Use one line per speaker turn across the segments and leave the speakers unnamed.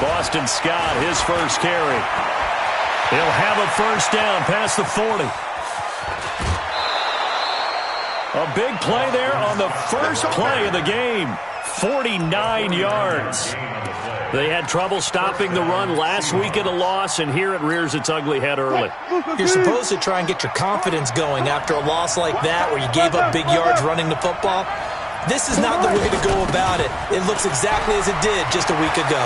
Boston Scott, his first carry. He'll have a first down past the 40. A big play there on the first play of the game. 49 yards. They had trouble stopping the run last week in a loss, and here it rears its ugly head early.
You're supposed to try and get your confidence going after a loss like that where you gave up big yards running the football. This is not the way to go about it. It looks exactly as it did just a week ago.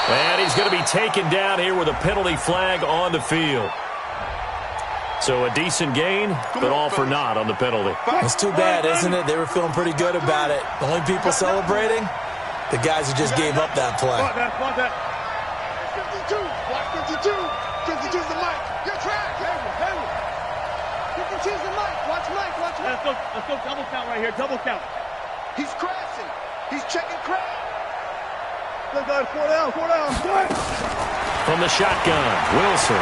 And he's going to be taken down here with a penalty flag on the field. So a decent gain, but all for naught on the penalty.
It's too bad, isn't it? They were feeling pretty good about it. The only people celebrating, the guys who just gave up that play.
52, watch 52. 52's the mic. You're trash. 52's the mic. Watch Mike.
Let's go double count right here. Double count.
He's crashing. He's checking crash.
Let's go. 4 down.
From the shotgun, Wilson.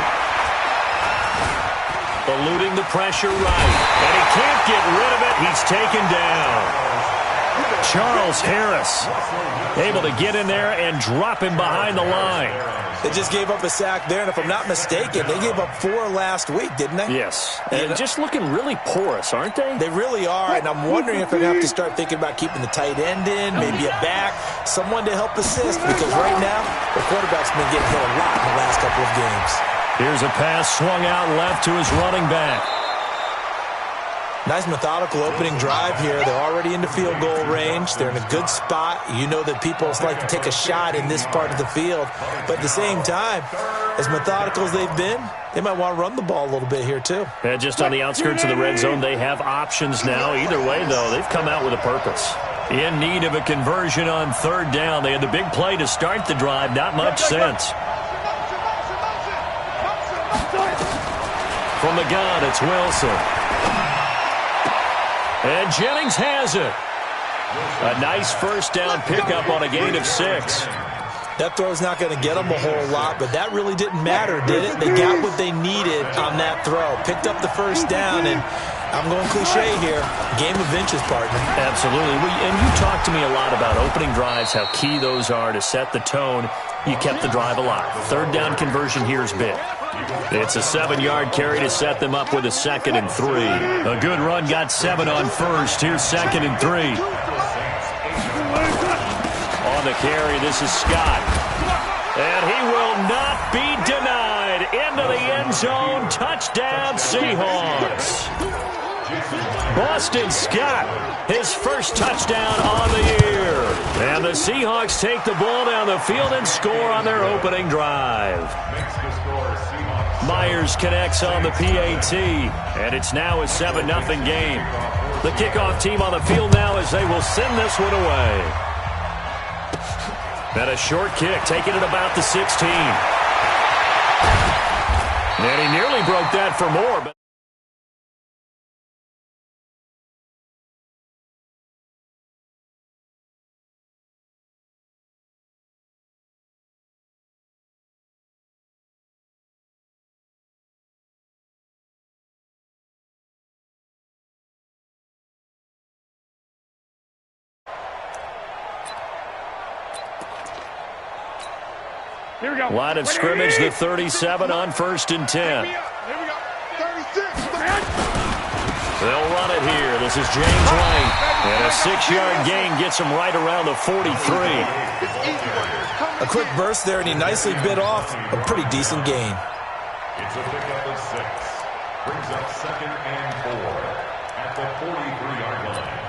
Eluding the pressure right. And he can't get rid of it. He's taken down. Charles Harris able to get in there and drop him behind the line.
They just gave up a sack there, and if I'm not mistaken, they gave up 4 last week, didn't they?
Yes. And just looking really porous, aren't they?
They really are, and I'm wondering if they're going to have to start thinking about keeping the tight end in, maybe a back, someone to help assist, because right now, the quarterback's been getting hit a lot in the last couple of games.
Here's a pass swung out left to his running back.
Nice methodical opening drive here. They're already into field goal range. They're in a good spot. You know that people like to take a shot in this part of the field. But at the same time, as methodical as they've been, they might want to run the ball a little bit here too.
And just on the outskirts of the red zone, they have options now. Either way, though, they've come out with a purpose. In need of a conversion on third down. They had the big play to start the drive. Not much sense. From the gun, it's Wilson. And Jennings has it. A nice first down pickup on a gain of 6.
That throw's not going to get them a whole lot, but that really didn't matter, did it? They got what they needed on that throw. Picked up the first down, and I'm going cliche here. Game of inches, partner.
Absolutely. And you talk to me a lot about opening drives, how key those are to set the tone. You kept the drive alive. Third down conversion here is big. It's a 7-yard carry to set them up with a 2nd and 3. A good run got 7 on first. Here's 2nd and 3. On the carry, this is Scott. And he will not be denied. Into the end zone. Touchdown, Seahawks. Boston Scott, his first touchdown on the year. And the Seahawks take the ball down the field and score on their opening drive. Myers connects on the PAT, and it's now a 7-0 game. The kickoff team on the field now as they will send this one away. And a short kick, taking it about the 16. And he nearly broke that for more, but line of scrimmage, the 37 on 1st and 10. They'll run it here. This is James White. And a 6-yard gain gets him right around the 43.
A quick burst there, and he nicely bit off a pretty decent gain.
It's a pickup of 6. Brings up 2nd and 4 at the 43-yard line.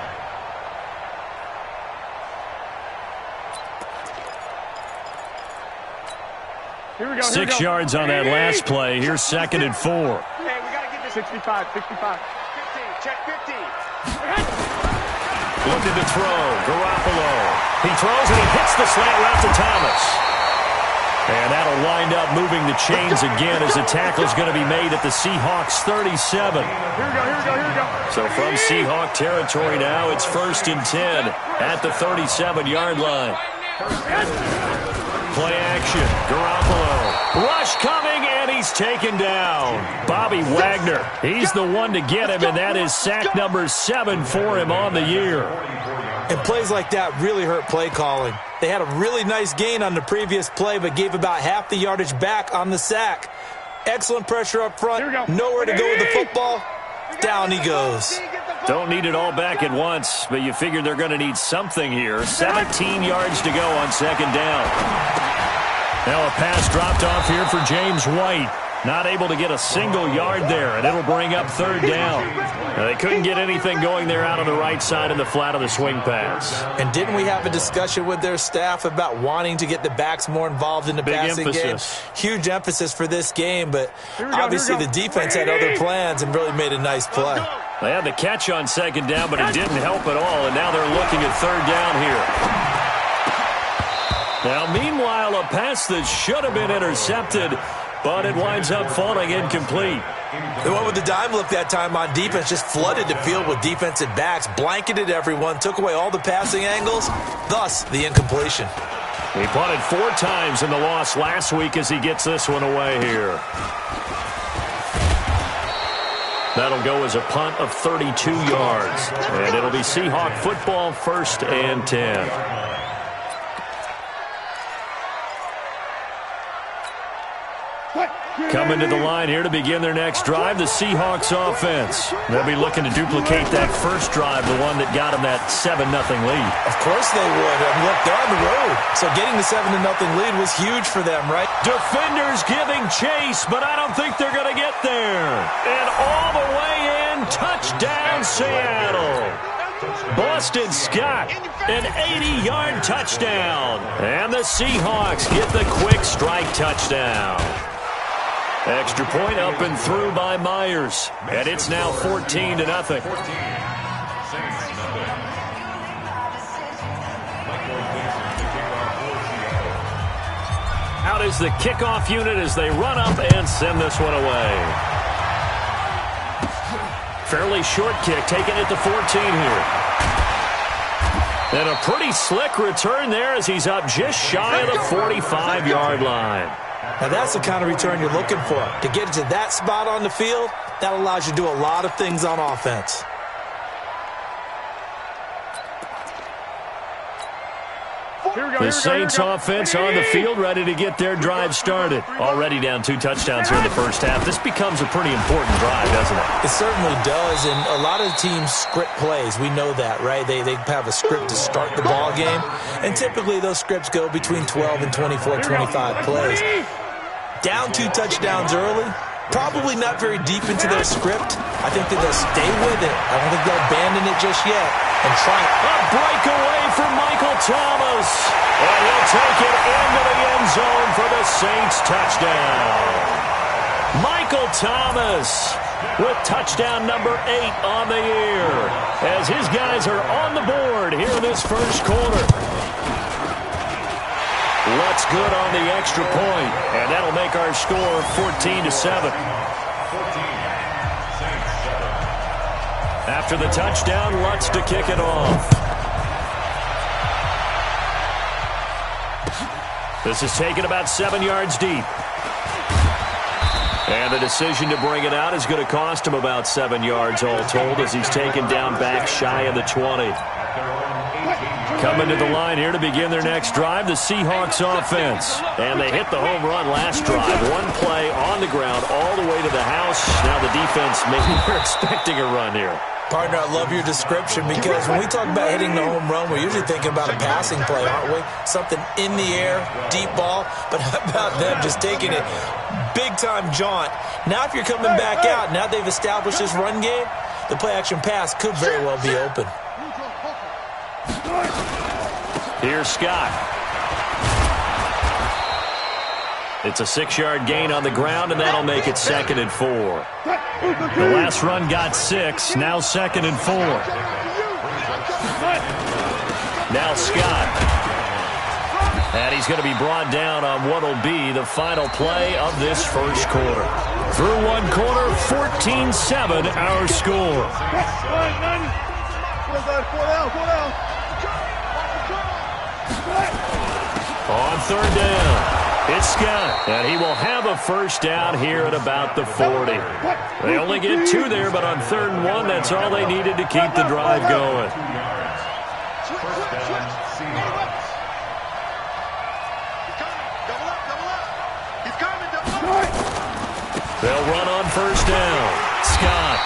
Here we go.
6 yards on that last play. Here's 2nd and 4.
Hey, we got to get this 65. 15, check 15.
Looking to throw. Garoppolo. He throws and he hits the slant route to Thomas. And that'll wind up moving the chains again as the tackle's going to be made at the Seahawks 37.
Here we go.
So from Seahawk territory now, it's 1st and 10 at the 37-yard line. Play action. Garoppolo. Rush coming, and he's taken down. Bobby Wagner. He's the one to get him, and that is sack number 7 for him on the year.
And plays like that really hurt play calling. They had a really nice gain on the previous play, but gave about half the yardage back on the sack. Excellent pressure up front. Nowhere to go with the football. Down he goes.
Don't need it all back at once, but you figure they're going to need something here. 17 yards to go on second down. Now a pass dropped off here for James White. Not able to get a single yard there, and it'll bring up third down. Now, they couldn't get anything going there out on the right side in the flat of the swing pass.
And didn't we have a discussion with their staff about wanting to get the backs more involved in the passing game? Huge emphasis for this game, but obviously the defense had other plans and really made a nice play.
They had the catch on second down, but it didn't help at all, and now they're looking at third down here. Now, meanwhile, a pass that should have been intercepted, but it winds up falling incomplete.
They went with the dime look that time on defense, just flooded the field with defensive backs, blanketed everyone, took away all the passing angles, thus the incompletion.
He punted 4 times in the loss last week as he gets this one away here. That'll go as a punt of 32 yards, and it'll be Seahawk football, 1st and 10. Coming to the line here to begin their next drive, the Seahawks offense. They'll be looking to duplicate that first drive, the one that got them that 7-0 lead.
Of course they would. I mean, look, they're on the road. So getting the 7-0 lead was huge for them, right?
Defenders giving chase, but I don't think they're going to get there. And all the way in, touchdown Seattle. Boston Scott, an 80-yard touchdown. And the Seahawks get the quick strike touchdown. Extra point up and through by Myers. And it's now 14-0. Out is the kickoff unit as they run up and send this one away. Fairly short kick, taken at the 14 here. And a pretty slick return there as he's up just shy of the 45-yard line.
Now that's the kind of return you're looking for. To get to that spot on the field, that allows you to do a lot of things on offense.
The Saints offense on the field, ready to get their drive started. Already down 2 touchdowns here in the first half. This becomes a pretty important drive, doesn't it?
It certainly does, and a lot of teams script plays. We know that, right? They have a script to start the ball game, and typically those scripts go between 12 and 24, 25 plays. Down 2 touchdowns early, probably not very deep into their script. I think that they'll stay with it. I don't think they'll abandon it just yet and try it.
A breakaway from Michael Thomas. And he'll take it into the end zone for the Saints touchdown. Michael Thomas with touchdown number 8 on the year as his guys are on the board here in this first quarter. Lutz good on the extra point, and that'll make our score 14-7. After the touchdown, Lutz to kick it off. This is taken about 7 yards deep. And the decision to bring it out is going to cost him about 7 yards all told as he's taken down back shy of the 20. Coming to the line here to begin their next drive, the Seahawks offense. And they hit the home run last drive. One play on the ground all the way to the house. Now the defense maybe they're expecting a run here.
Partner, I love your description because when we talk about hitting the home run, we're usually thinking about a passing play, aren't we? Something in the air, deep ball. But how about them just taking it big-time jaunt? Now if you're coming back out, now they've established this run game, the play-action pass could very well be open.
Here's Scott. It's a 6-yard gain on the ground, and that'll make it 2nd and 4. The last run got 6, now 2nd and 4. Now Scott. And he's going to be brought down on what will be the final play of this first quarter. Through one quarter, 14-7 our score. On third down, it's Scott, and he will have a first down here at about the 40. They only get 2 there, but on 3rd and 1, that's all they needed to keep the drive going.
First down, Seahawks.
Double up. He's coming, double up.
They'll run on first down. Scott.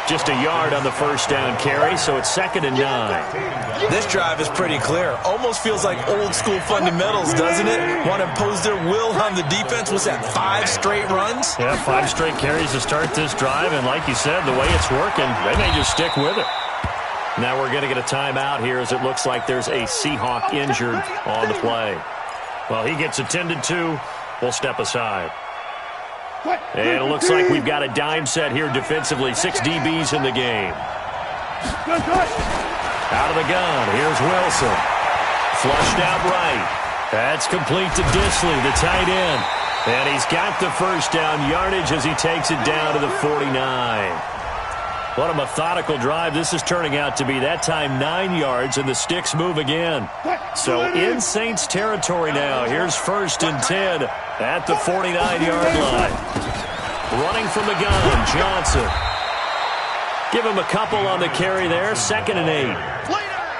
Just a yard on the first down carry, so it's 2nd and 9.
This drive is pretty clear. Almost feels like old school fundamentals, doesn't it? Want to impose their will on the defense. Was that 5 straight runs?
Yeah, 5 straight carries to start this drive, and like you said, the way it's working, they may just stick with it. Now we're going to get a timeout here as it looks like there's a Seahawk injured on the play. Well, he gets attended to. We'll step aside. And it looks like we've got a dime set here defensively. 6 DBs in the game. Out of the gun. Here's Wilson. Flushed out right. That's complete to Disley, the tight end. And he's got the first down yardage as he takes it down to the 49. What a methodical drive this is turning out to be. That time 9 yards, and the sticks move again. So in Saints territory now. Here's 1st and 10 at the 49-yard line. Running from the gun, Johnson. Give him a couple on the carry there. 2nd and 8.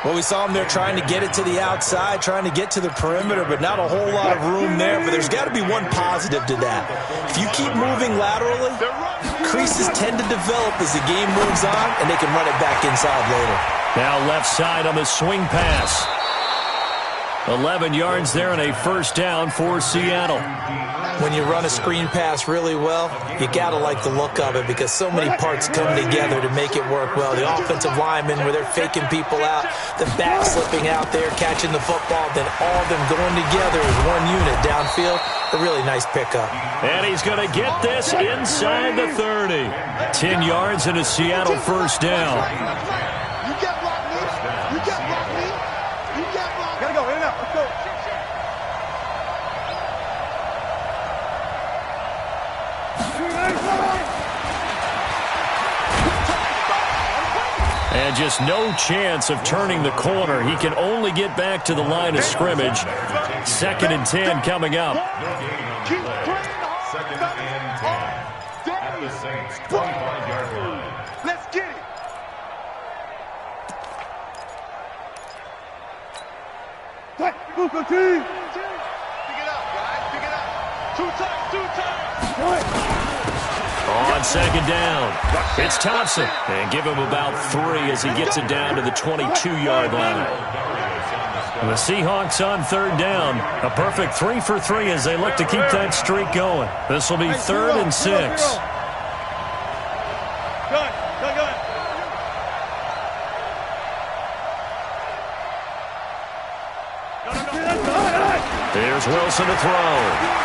Well, we saw him there trying to get it to the outside, trying to get to the perimeter, but not a whole lot of room there. But there's got to be one positive to that. If you keep moving laterally, creases tend to develop as the game moves on, and they can run it back inside later.
Now left side on the swing pass. 11 yards there and a first down for Seattle.
When you run a screen pass really well, you got to like the look of it because so many parts come together to make it work well. The offensive linemen, where they're faking people out, the back slipping out there, catching the football, then all of them going together as one unit downfield. A really nice pickup.
And he's going to get this inside the 30. 10 yards and a Seattle first down.
You get blocked, me. You get blocked, me. You get blocked.
Gotta go, in and out. Let's go.
And just no chance of turning the corner. He can only get back to the line of scrimmage. 2nd and 10 coming up.
Keep playing hard.
2nd and 10 at the Saints 25-yard line.
Let's get it.
Go team.
Pick it up, guys. Pick it up. 2 times.
On 2nd down, it's Thompson. And give him about 3 as he gets it down to the 22-yard line. And the Seahawks on 3rd down. A perfect 3 for 3 as they look to keep that streak going. This will be 3rd and 6. Here's Wilson to throw.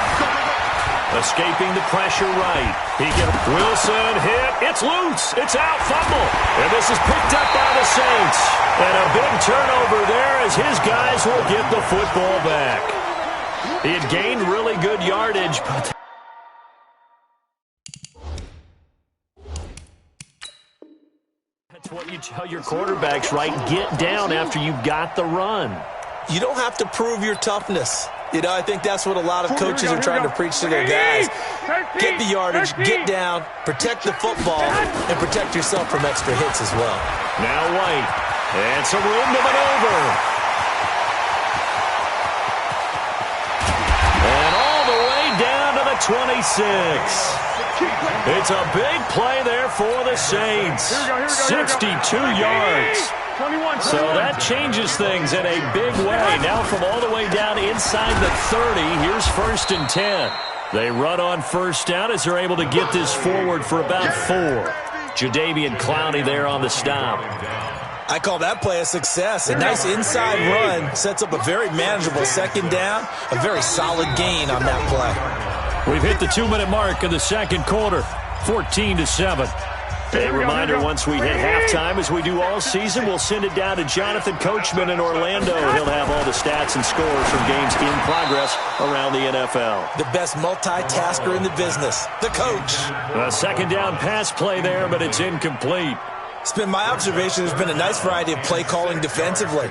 Escaping the pressure right. Wilson hit. It's loose. It's out. Fumble. And this is picked up by the Saints. And a big turnover there as his guys will get the football back. He had gained really good yardage, but that's what you tell your quarterbacks, right? Get down after you've got the run.
You don't have to prove your toughness. You know, I think that's what a lot of coaches are trying to preach to their guys. Get the yardage, get down, protect the football, and protect yourself from extra hits as well.
Now White, and some room to maneuver. And all the way down to the 26. It's a big play there for the Saints. 62 yards. So that changes things in a big way. Now from all the way down inside the 30, here's 1st and 10. They run on first down as they're able to get this forward for about 4. Jadeveon Clowney there on the stop.
I call that play a success. A nice inside run sets up a very manageable 2nd down. A very solid gain on that play.
We've hit the 2-minute mark in the 2nd quarter, 14-7. A reminder, once we hit halftime, as we do all season, we'll send it down to Jonathan Coachman in Orlando. He'll have all the stats and scores from games in progress around the NFL.
The best multitasker in the business, the coach.
A 2nd down pass play there, but it's incomplete.
It's been my observation there's been a nice variety of play calling defensively.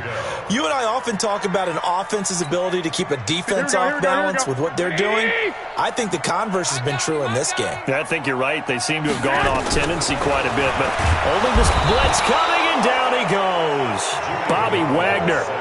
You and I often talk about an offense's ability to keep a defense off balance with what they're doing. I think the converse has been true in this game.
I think you're right. They seem to have gone off tendency quite a bit, but only this blitz coming, and down he goes. Bob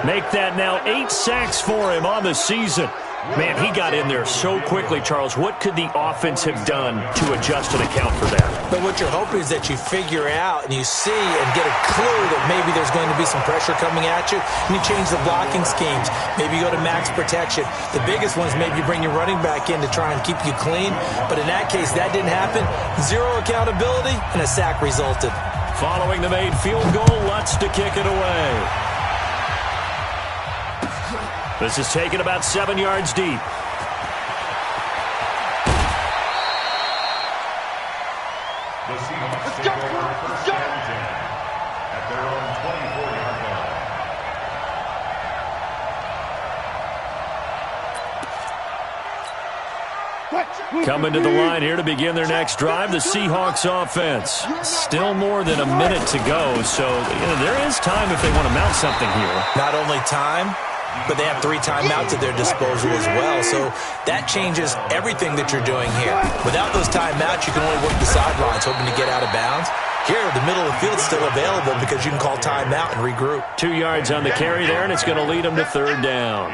Make that now 8 sacks for him on the season. Man, he got in there so quickly, Charles. What could the offense have done to adjust and account for that?
But what you're hoping is that you figure out and you see and get a clue that maybe there's going to be some pressure coming at you, and you change the blocking schemes. Maybe you go to max protection. The biggest one is maybe you bring your running back in to try and keep you clean. But in that case, that didn't happen. Zero accountability, and a sack resulted.
Following the made field goal, Lutz to kick it away. This is taken about 7 yards deep.
The Seahawks take over first and 10 at their own 24-yard line.
Coming to the line here to begin their next drive, the Seahawks offense. Still more than a minute to go, so there is time if they want to mount something here.
Not only time, but they have 3 timeouts at their disposal as well. So that changes everything that you're doing here. Without those timeouts, you can only work the sidelines, hoping to get out of bounds. Here, the middle of the field is still available because you can call timeout and regroup.
2 yards on the carry there, and it's going to lead them to third down.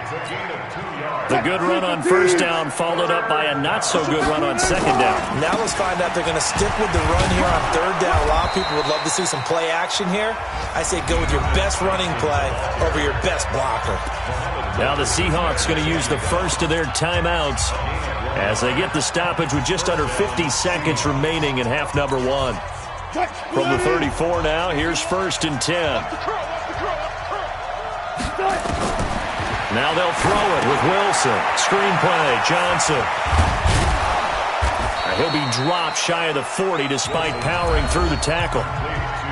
The good run on first down followed up by a not-so-good run on second down.
Now let's find out they're going to stick with the run here on third down. A lot of people would love to see some play action here. I say go with your best running play over your best blocker.
Now the Seahawks going to use the first of their timeouts as they get the stoppage with just under 50 seconds remaining in half number 1. From the 34 now, here's first and 10. Now they'll throw it with Wilson. Screenplay, Johnson. He'll be dropped shy of the 40 despite powering through the tackle.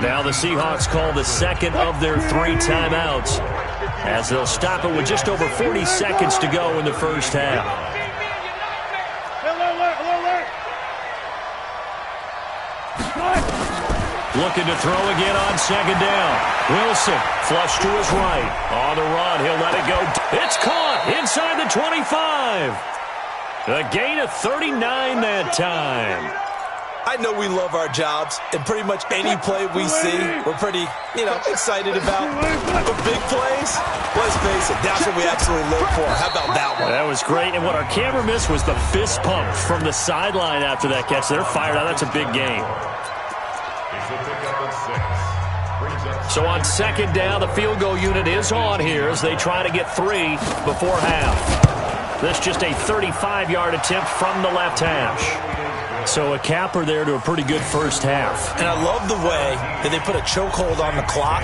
Now the Seahawks call the second of their 3 timeouts as they'll stop it with just over 40 seconds to go in the first half. Looking to throw again on second down. Wilson, flush to his right. On the run, he'll let it go. It's caught inside the 25. A gain of 39 that time.
I know we love our jobs, and pretty much any play we see, we're pretty, excited about. But big plays, let's face it, that's what we absolutely live for. How about that one?
That was great, and what our camera missed was the fist pump from the sideline after that catch. They're fired out. That's a big gain. So on second down, the field goal unit is on here as they try to get 3 before half. This just a 35-yard attempt from the left hash. So a capper there to a pretty good first half.
And I love the way that they put a chokehold on the clock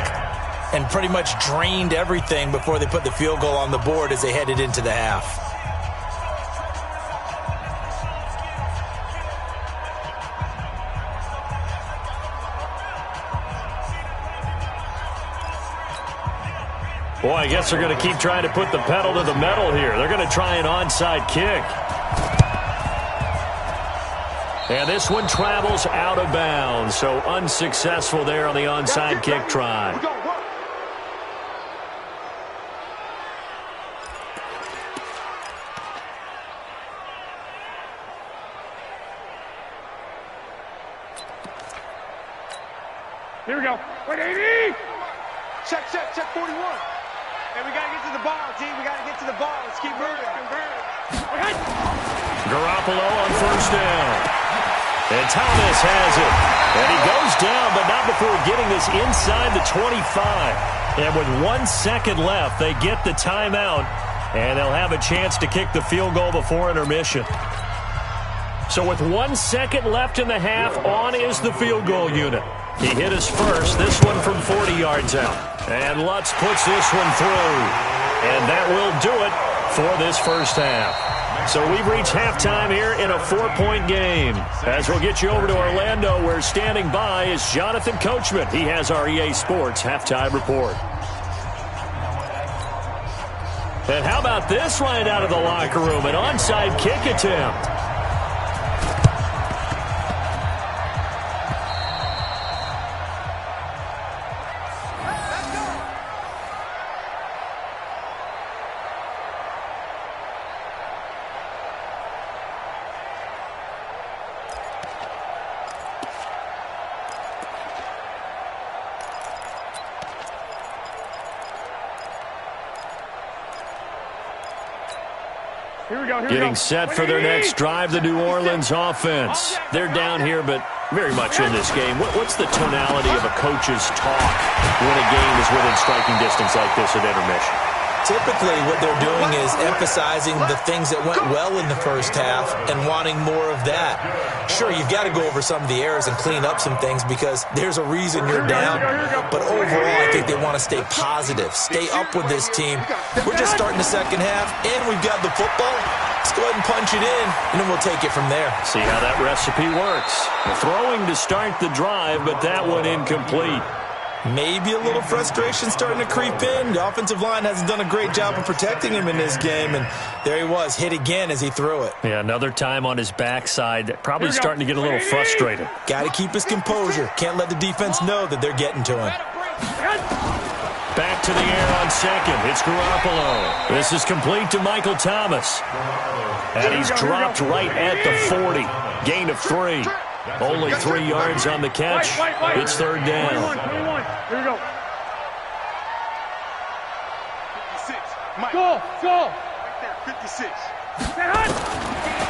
and pretty much drained everything before they put the field goal on the board as they headed into the half.
Boy, I guess they're going to keep trying to put the pedal to the metal here. They're going to try an onside kick. And this one travels out of bounds, so unsuccessful there on the onside kick try.
Here we go. 180.
Check 41. And we got to get to the ball, G. We got to get to the ball. Let's keep moving.
Garoppolo on first down. And Thomas has it. And he goes down, but not before getting this inside the 25. And with 1 second left, they get the timeout. And they'll have a chance to kick the field goal before intermission. So with 1 second left in the half, on is the field goal unit. He hit us first, this one from 40 yards out. And Lutz puts this one through. And that will do it for this first half. So we've reached halftime here in a 4-point game. As we'll get you over to Orlando, where standing by is Jonathan Coachman. He has our EA Sports halftime report. And how about this right out of the locker room? An onside kick attempt. Getting set for their next drive, the New Orleans offense. They're down here, but very much in this game. What's the tonality of a coach's talk when a game is within striking distance like this at intermission?
Typically, what they're doing is emphasizing the things that went well in the first half and wanting more of that. Sure, you've got to go over some of the errors and clean up some things because there's a reason you're down. But overall, I think they want to stay positive, stay up with this team. We're just starting the second half, and we've got the football. Let's go ahead and punch it in, and then we'll take it from there.
See how that recipe works. Throwing to start the drive, but that one incomplete.
Maybe a little frustration starting to creep in. The offensive line hasn't done a great job of protecting him in this game, and there he was, hit again as he threw it.
Yeah, another time on his backside, probably starting to get a little frustrated.
Got to keep his composure. Can't let the defense know that they're getting to him.
Back to the air on second. It's Garoppolo. This is complete to Michael Thomas. And he's dropped right at the 40. Gain of 3. Only 3 yards on the catch. It's third down.
Here we go.
56. Mike.
Go.
Right there, 56.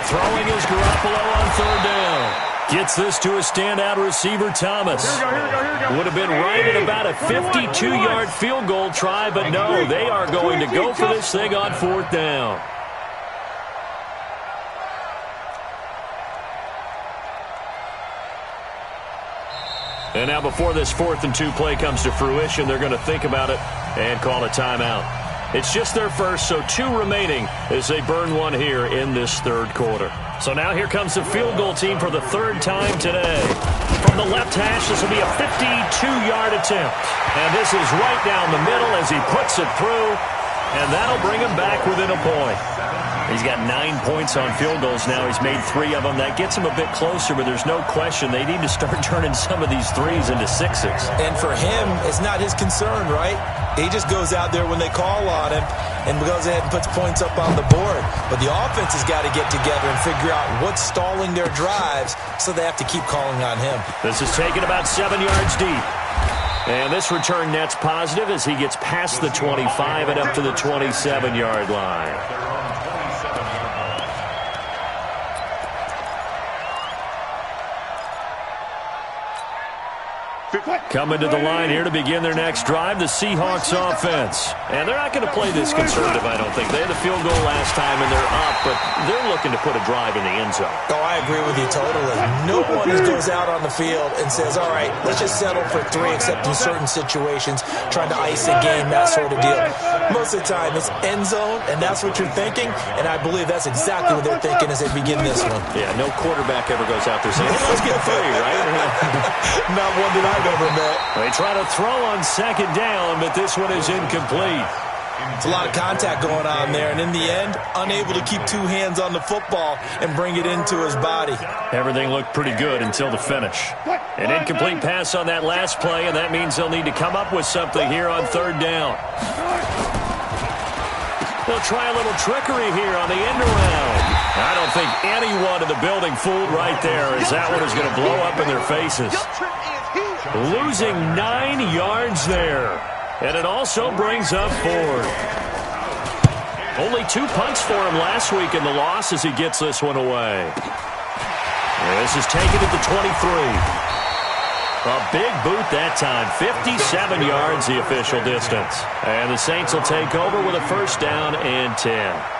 Throwing is Garoppolo on third down. Gets this to a standout receiver, Thomas.
Here we go.
Would have been right at about a 52-yard field goal try, but no, they are going to go for this thing on fourth down. And now before this 4th and 2 play comes to fruition, they're going to think about it and call a timeout. It's just their first, so 2 remaining as they burn one here in this third quarter. So now here comes the field goal team for the 3rd time today. From the left hash, this will be a 52-yard attempt. And this is right down the middle as he puts it through, and that'll bring him back within a point. He's got 9 points on field goals now. He's made 3 of them. That gets him a bit closer, but there's no question they need to start turning some of these threes into sixes.
And for him, it's not his concern, right? He just goes out there when they call on him and goes ahead and puts points up on the board. But the offense has got to get together and figure out what's stalling their drives, so they have to keep calling on him.
This is taken about 7 yards deep. And this return net's positive as he gets past the 25 and up to the 27-yard line. Coming to the line here to begin their next drive, the Seahawks offense. And they're not going to play this conservative, I don't think. They had a field goal last time, and they're up, but they're looking to put a drive in the end zone.
Oh, I agree with you totally. No one goes out on the field and says, all right, let's just settle for 3, except in certain situations, trying to ice a game, that sort of deal. Most of the time, it's end zone, and that's what you're thinking, and I believe that's exactly what they're thinking as they begin this one.
Yeah, no quarterback ever goes out there saying, hey, let's get 3, right?
Not one that I've ever met.
They try to throw on second down, but this one is incomplete.
It's a lot of contact going on there, and in the end, unable to keep 2 hands on the football and bring it into his body.
Everything looked pretty good until the finish. An incomplete pass on that last play, and that means they'll need to come up with something here on third down. They'll try a little trickery here on the end around. I don't think anyone in the building fooled right there, as that one is going to blow up in their faces. Losing 9 yards there. And it also brings up 4. Only 2 punts for him last week in the loss as he gets this one away. This is taken at the 23. A big boot that time. 57 yards the official distance. And the Saints will take over with a first down and 10.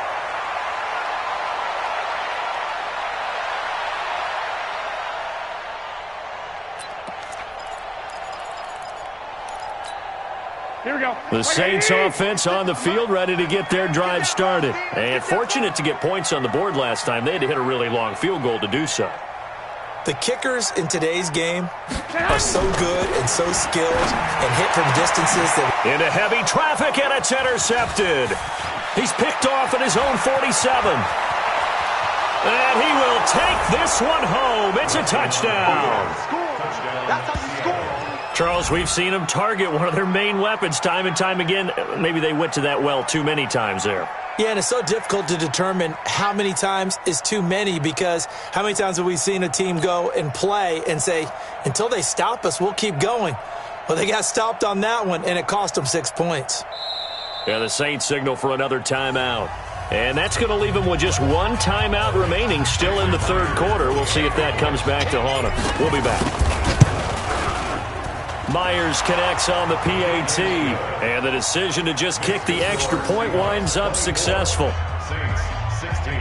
Here we go.
The Saints offense on the field, ready to get their drive started. And fortunate to get points on the board last time. They had to hit a really long field goal to do so.
The kickers in today's game are so good and so skilled and hit from distances that...
Into heavy traffic, and it's intercepted. He's picked off at his own 47. And he will take this one home. It's a touchdown.
That's how you score.
Charles, we've seen them target one of their main weapons time and time again. Maybe they went to that well too many times there.
Yeah, and it's so difficult to determine how many times is too many, because how many times have we seen a team go and play and say, until they stop us, we'll keep going. Well, they got stopped on that one, and it cost them 6 points.
Yeah, the Saints signal for another timeout. And that's going to leave him with just one timeout remaining still in the third quarter. We'll see if that comes back to haunt him. We'll be back. Myers connects on the PAT. And the decision to just kick the extra point winds up successful.
Saints 16.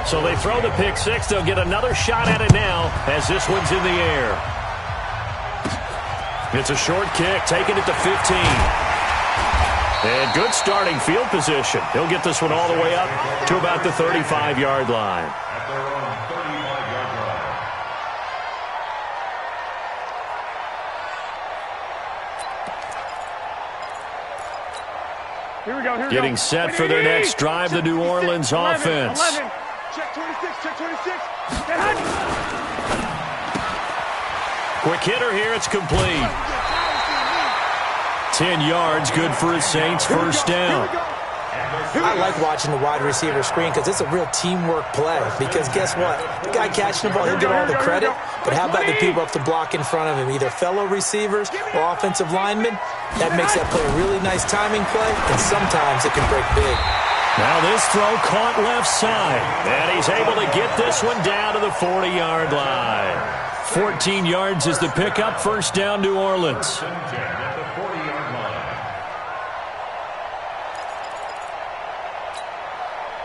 So they throw the pick six. They'll get another shot at it now as this one's in the air. It's a short kick, taking it to 15. And good starting field position. He'll get this one all the way up to about the 35-yard line.
At their own 35-yard line.
Here we go.
Getting set for their next drive, the New Orleans offense.
11. Check 26, check 26.
Quick hitter here, it's complete. 10 yards, good for his Saints, first down.
I like watching the wide receiver screen because it's a real teamwork play. Because guess what? The guy catching the ball, he'll get all the credit. But how about the people up the block in front of him, either fellow receivers or offensive linemen? That makes that play a really nice timing play, and sometimes it can break big.
Now this throw caught left side, and he's able to get this one down to the 40-yard line. 14 yards is the pickup, first down, New Orleans.
At the 40-yard line.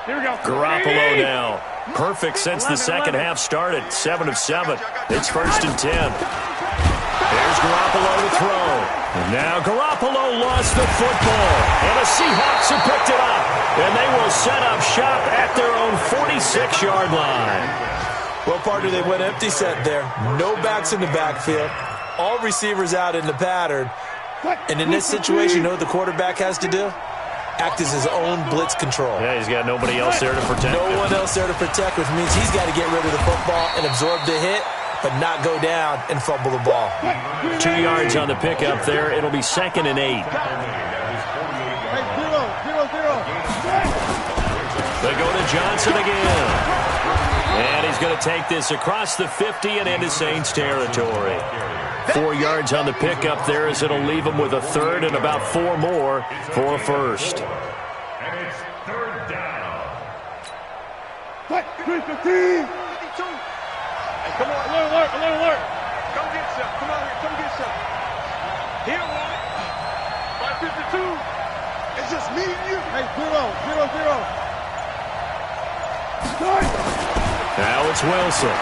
Here we go.
Garoppolo now. Perfect since the second half started. 7 of 7. It's first and 10. There's Garoppolo to throw. And now Garoppolo lost the football. And the Seahawks have picked it up. And they will set up shop at their own 46-yard line.
Well, partner, they went empty set there. No backs in the backfield. All receivers out in the pattern. And in this situation, you know what the quarterback has to do? Act as his own blitz control.
Yeah, he's got nobody else there to protect him.
No one else there to protect, which means he's got to get rid of the football and absorb the hit, but not go down and fumble the ball.
2 yards on the pickup there. It'll be second and 8.
Hey, 0, 0, 0.
They go to Johnson again. And he's going to take this across the 50 and into Saints territory. 4 yards on the pickup there as it'll leave him with a third and about 4 more for a first.
And it's third down.
315. 52. Hey, come on. Alert. Come get some. Come on here. Come get some. He don't want it. By 52. It's just me and you. Hey, 0, 0, 0.
Now it's Wilson.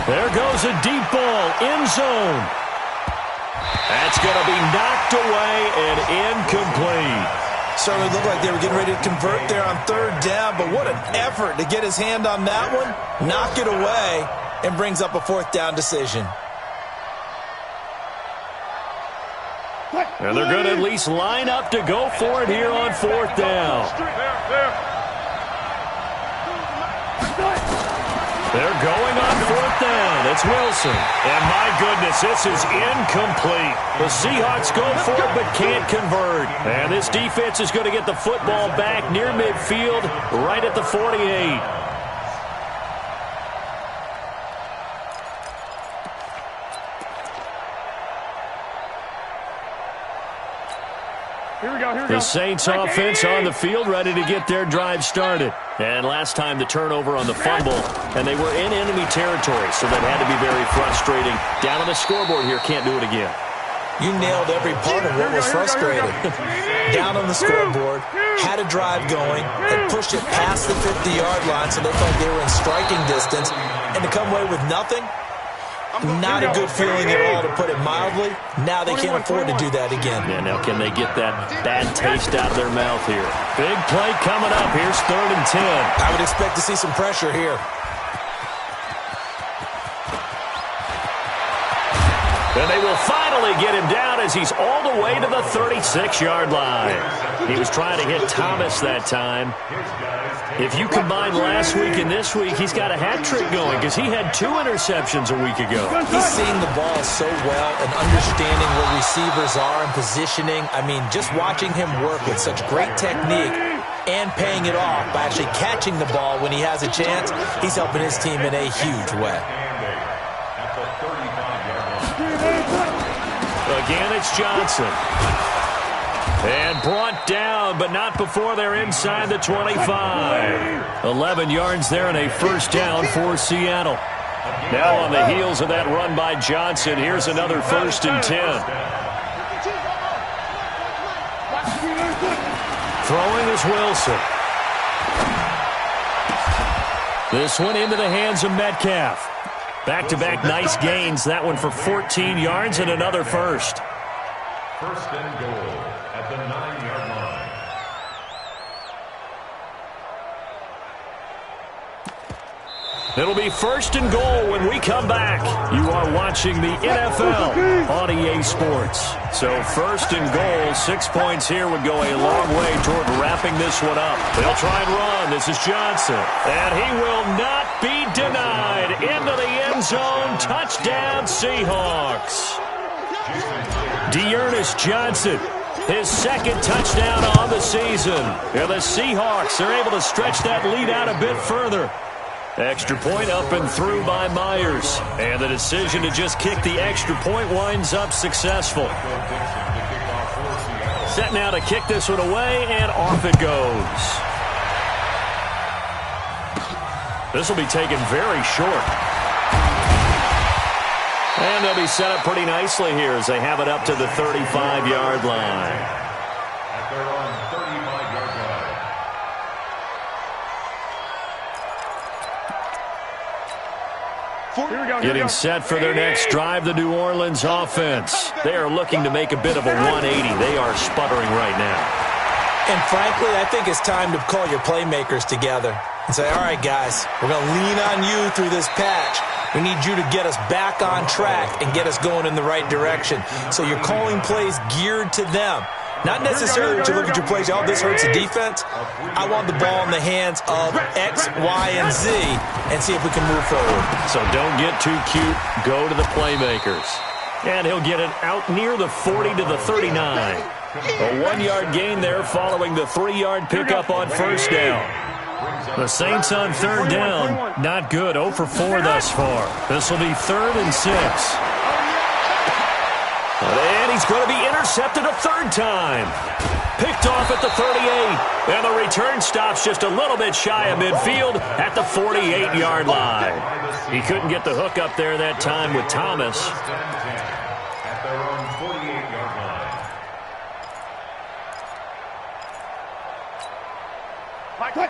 There goes a deep ball, end zone. That's going to be knocked away and incomplete.
Certainly looked like they were getting ready to convert there on third down, but what an effort to get his hand on that one, knock it away, and brings up a fourth down decision.
And they're going to at least line up to go for it here on fourth down. They're going on fourth down. It's Wilson. And my goodness, this is incomplete. The Seahawks go for it but can't convert. And this defense is going to get the football back near midfield, right at the 48.
Here we go.
The Saints offense on the field, ready to get their drive started. And last time the turnover on the fumble, and they were in enemy territory, so that had to be very frustrating. Down on the scoreboard here, can't do it again.
You nailed every part of what was frustrating. Down on the scoreboard, had a drive going, and pushed it past the 50-yard line, so they felt they were in striking distance, and to come away with nothing, not a good feeling at all, to put it mildly. Now they can't afford to do that again.
Yeah, now can they get that bad taste out of their mouth here? Big play coming up. Here's third and 10.
I would expect to see some pressure here.
And they will finally get him down as he's all the way to the 36-yard line. He was trying to hit Thomas that time. If you combine last week and this week, he's got a hat trick going because he had 2 interceptions a week ago.
He's seeing the ball so well and understanding where receivers are and positioning. I mean, just watching him work with such great technique, and paying it off by actually catching the ball when he has a chance. He's helping his team in a huge way.
Again, it's Johnson. And brought down, but not before they're inside the 25. 11 yards there and a first down for Seattle. Now on the heels of that run by Johnson, here's another 1st and 10. Throwing is Wilson. This one into the hands of Metcalf. Back-to-back nice gains. That one for 14 yards and another first.
1st and goal at the 9-yard line.
It'll be 1st and goal when we come back. You are watching the NFL on EA Sports. So 1st and goal, 6 points here would go a long way toward wrapping this one up. They'll try and run. This is Johnson. And he will not be denied. Into the end zone. Touchdown, Seahawks. Dearness Johnson, his 2nd touchdown on the season. And the Seahawks are able to stretch that lead out a bit further. Extra point up and through by Myers. And the decision to just kick the extra point winds up successful. Set now to kick this one away, and off it goes. This will be taken very short. And they'll be set up pretty nicely here as they have it up to the 35-yard line.
At their own 35-yard line.
Getting set for their next drive, the New Orleans offense. They are looking to make a bit of a 180. They are sputtering right now.
And frankly, I think it's time to call your playmakers together and say, all right, guys, we're going to lean on you through this patch. We need you to get us back on track and get us going in the right direction. So you're calling plays geared to them. Not necessarily to look at your plays, oh, this hurts the defense. I want the ball in the hands of X, Y, and Z and see if we can move forward.
So don't get too cute. Go to the playmakers. And he'll get it out near the 40 to the 39. A 1-yard gain there following the 3-yard pickup on 1st down. The Saints on 3rd down. Not good. 0 for 4 thus far. This will be 3rd and 6. And he's going to be intercepted a 3rd time. Picked off at the 38. And the return stops just a little bit shy of midfield at the 48-yard line. He couldn't get the hook up there that time with Thomas.
At their own 48-yard line.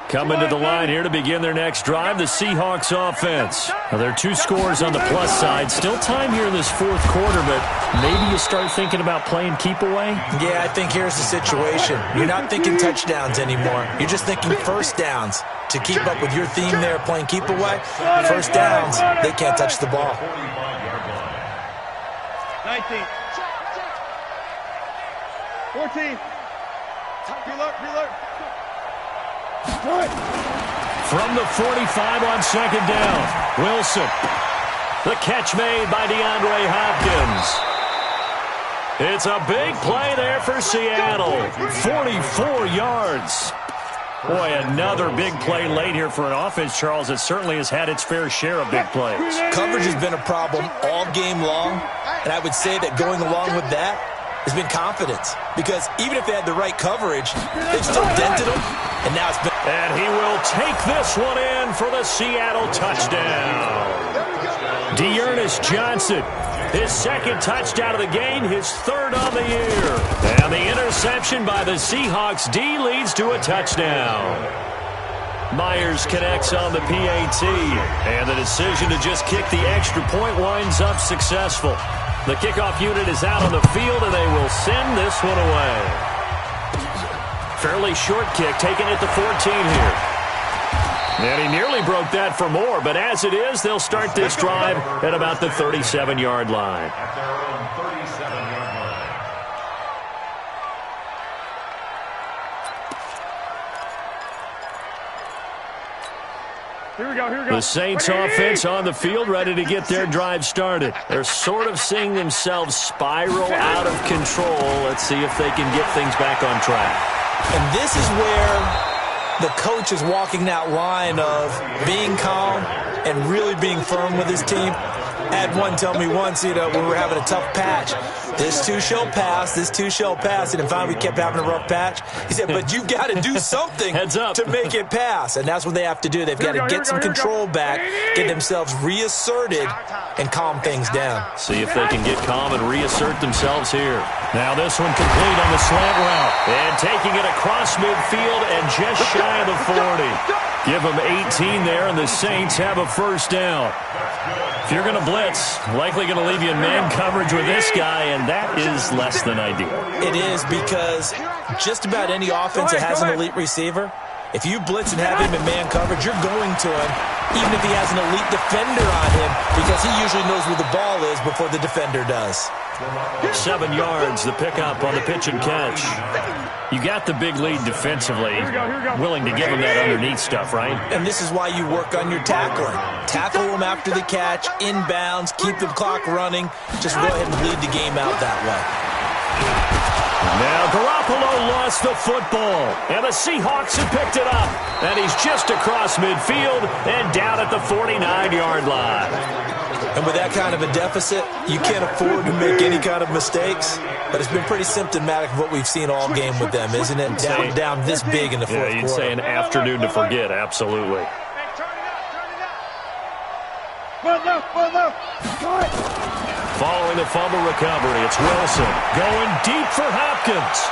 Coming to the line here to begin their next drive, the Seahawks offense. Now, there are 2 scores on the plus side. Still time here in this 4th quarter, but maybe you start thinking about playing keep away?
Yeah, I think here's the situation. You're not thinking touchdowns anymore. You're just thinking 1st downs. To keep up with your theme there, playing keep away, 1st downs, they can't touch the ball.
19. 14. Reload.
From the 45 on 2nd down, Wilson. The catch made by DeAndre Hopkins. It's a big play there for Seattle. 44 yards. Boy, another big play late here for an offense, Charles, that certainly has had its fair share of big plays.
Coverage has been a problem all game long, and I would say that going along with that has been confidence. Because even if they had the right coverage, they've still dented them, and now it's been...
And he will take this one in for the Seattle touchdown. Dearness Johnson, his 2nd touchdown of the game, his 3rd on the year. And the interception by the Seahawks D leads to a touchdown. Myers connects on the PAT, and the decision to just kick the extra point winds up successful. The kickoff unit is out on the field, and they will send this one away. Fairly short kick, taken at the 14 here. And he nearly broke that for more, but as it is, they'll start this drive at about the 37-yard line.
At their own 37-yard line.
Here we go.
The Saints offense on the field, ready to get their drive started. They're sort of seeing themselves spiral out of control. Let's see if they can get things back on track.
And this is where the coach is walking that line of being calm and really being firm with his team. I had one tell me once, when we were having a tough patch, this too shall pass, this too shall pass. And finally we kept having a rough patch. He said, but you've got to do something to make it pass. And that's what they have to do. They've got to get some control back, get themselves reasserted, and calm things down.
See if they can get calm and reassert themselves here. Now this one complete on the slant route. And taking it across midfield and just shy of the 40. Give them 18 there, and the Saints have a first down. If you're going to blitz, likely going to leave you in man coverage with this guy, and that is less than ideal.
It is, because just about any offense that has an elite receiver, if you blitz and have him in man coverage, you're going to him, even if he has an elite defender on him, because he usually knows where the ball is before the defender does.
7 yards, the pickup on the pitch and catch. You got the big lead defensively. Willing to give him that underneath stuff, right?
And this is why you work on your tackling. Tackle them after the catch, inbounds, keep the clock running. Just go ahead and bleed the game out that way.
Now Garoppolo lost the football, and the Seahawks have picked it up. And he's just across midfield and down at the 49-yard line.
And with that kind of a deficit, you can't afford to make any kind of mistakes. But it's been pretty symptomatic of what we've seen all game with them, isn't it? Down this big in the fourth quarter.
Yeah, you'd say an afternoon to forget, absolutely. Following the fumble recovery, it's Wilson going deep for Hopkins.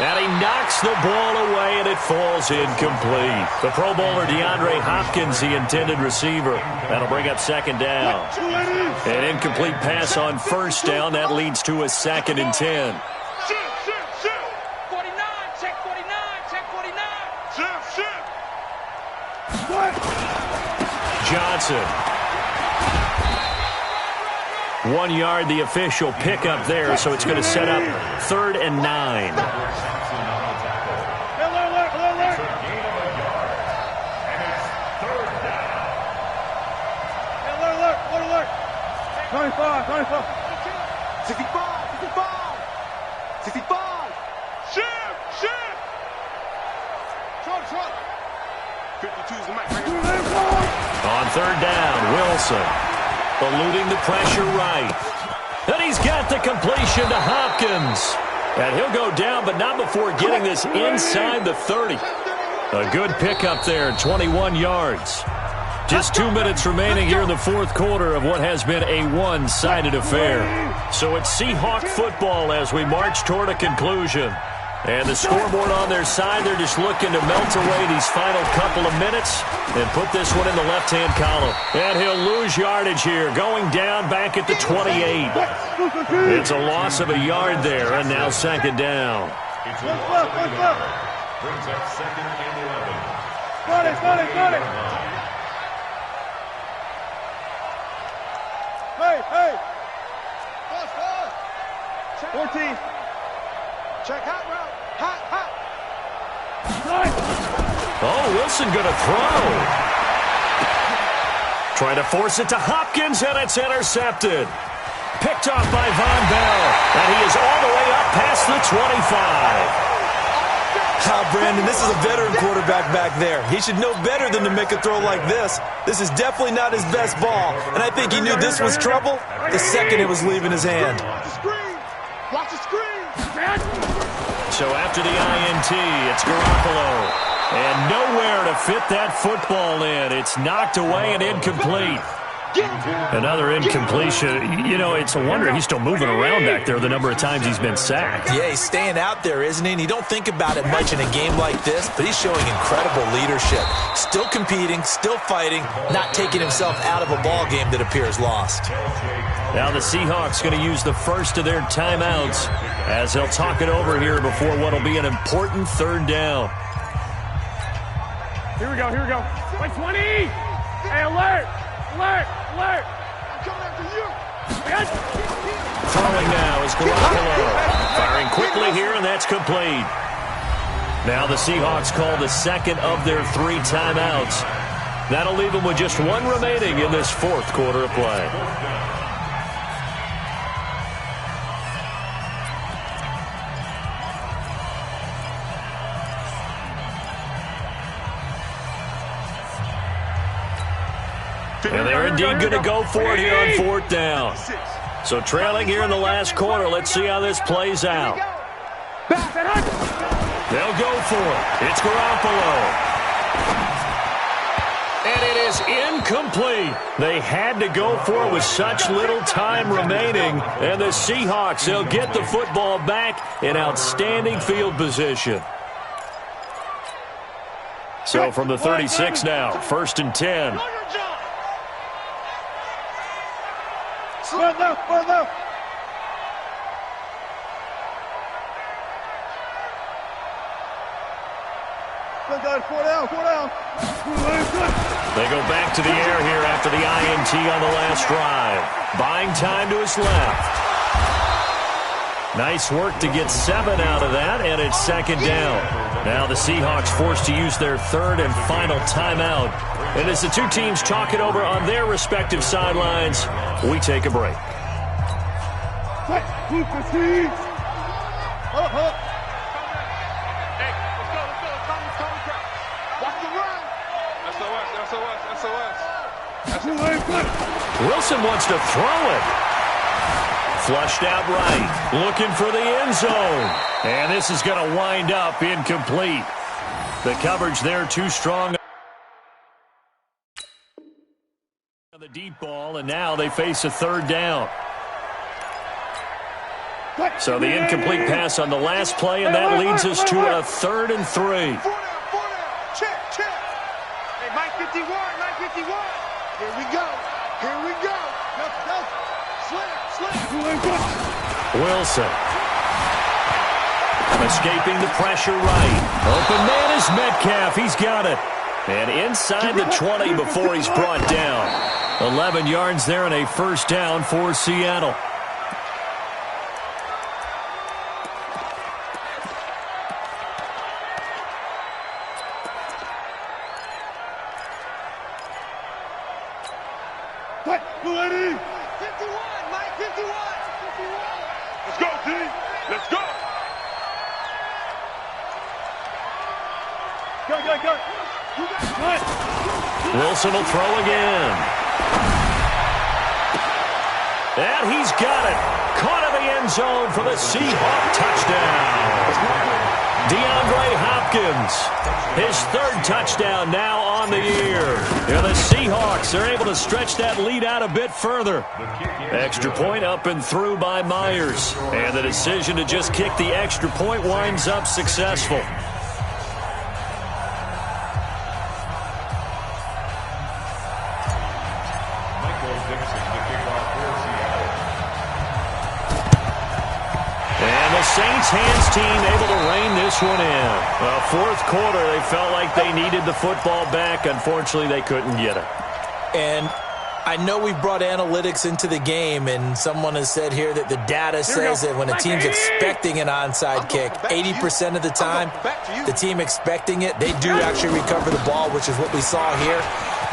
And he knocks the ball away, and it falls incomplete. The Pro Bowler DeAndre Hopkins, the intended receiver. That'll bring up second down. An incomplete pass on first down. That leads to a 2nd and 10.
49, check 49, check 49.
Johnson. 1 yard, the official pickup there, so it's going to set up 3rd and 9.
25.
65. Shift. 52's the match.
On 3rd down, Wilson eluding the pressure right. And he's got the completion to Hopkins. And he'll go down, but not before getting this inside the 30. A good pickup there, 21 yards. Just 2 minutes remaining here in the fourth quarter of what has been a one-sided affair. So it's Seahawk football as we march toward a conclusion. And the scoreboard on their side, they're just looking to melt away these final couple of minutes and put this one in the left-hand column. And he'll lose yardage here, going down back at the 28. It's a loss of a yard there, and now second down.
It's a loss of a yard. Brings up 2nd and 11.
Got it. Hey. 14.
Check hot route. Hot.
Oh, Wilson going to throw. Trying to force it to Hopkins, and it's intercepted. Picked off by Von Bell, and he is all the way up past the 25.
Brandon, this is a veteran quarterback back there. He should know better than to make a throw like this. This is definitely not his best ball, and I think he knew this was trouble the second it was leaving his hand.
Watch the screen.
So after the INT, it's Garoppolo. And nowhere to fit that football in. It's knocked away and incomplete. Another incompletion. You know, it's a wonder he's still moving around back there the number of times he's been sacked.
Yeah, he's staying out there, isn't he? And you don't think about it much in a game like this, but he's showing incredible leadership. Still competing, still fighting, not taking himself out of a ball game that appears lost.
Now the Seahawks going to use the first of their timeouts as they'll talk it over here before what will be an important 3rd down.
Here we go. Like 20. Hey, alert.
I'm coming after you.
Throwing now is Garoppolo. Firing quickly here, and that's complete. Now the Seahawks call the second of their 3 timeouts. That'll leave them with just 1 remaining in this fourth quarter of play. And they're indeed going to go for it here on fourth down. So trailing here in the last quarter. Let's see how this plays out. They'll go for it. It's Garoppolo. And it is incomplete. They had to go for it with such little time remaining. And the Seahawks, they'll get the football back in outstanding field position. So from the 36 now, 1st and 10.
Left. Four down.
They go back to the air here after the INT on the last drive. Buying time to his left. Nice work to get 7 out of that, and it's 2nd down. Now the Seahawks forced to use their 3rd and final timeout. And as the two teams talk it over on their respective sidelines, we take a break. Wilson wants to throw it. Flushed out right. Looking for the end zone. And this is going to wind up incomplete. The coverage there too strong. The deep ball, and now they face a 3rd down. So the incomplete pass on the last play, and that leads us to a 3rd and 3.
4 down. Check. Hey, Mike 51. Here we go. Go. Slam.
Wilson. Escaping the pressure right. Open man is Metcalf. He's got it. And inside the 20 before he's brought down. 11 yards there and a 1st down for Seattle. Wilson will throw again. And he's got it. Caught in the end zone for the Seahawk touchdown. DeAndre Hopkins, his 3rd touchdown now on the year. And the Seahawks are able to stretch that lead out a bit further. Extra point up and through by Myers. And the decision to just kick the extra point winds up successful. Saints hands team able to rein this one in. Well, 4th quarter, they felt like they needed the football back. Unfortunately, they couldn't get it.
And I know we brought analytics into the game, and someone has said here that the data says that when a team's expecting an onside kick, 80% of the time, the team expecting it, they do actually recover the ball, which is what we saw here.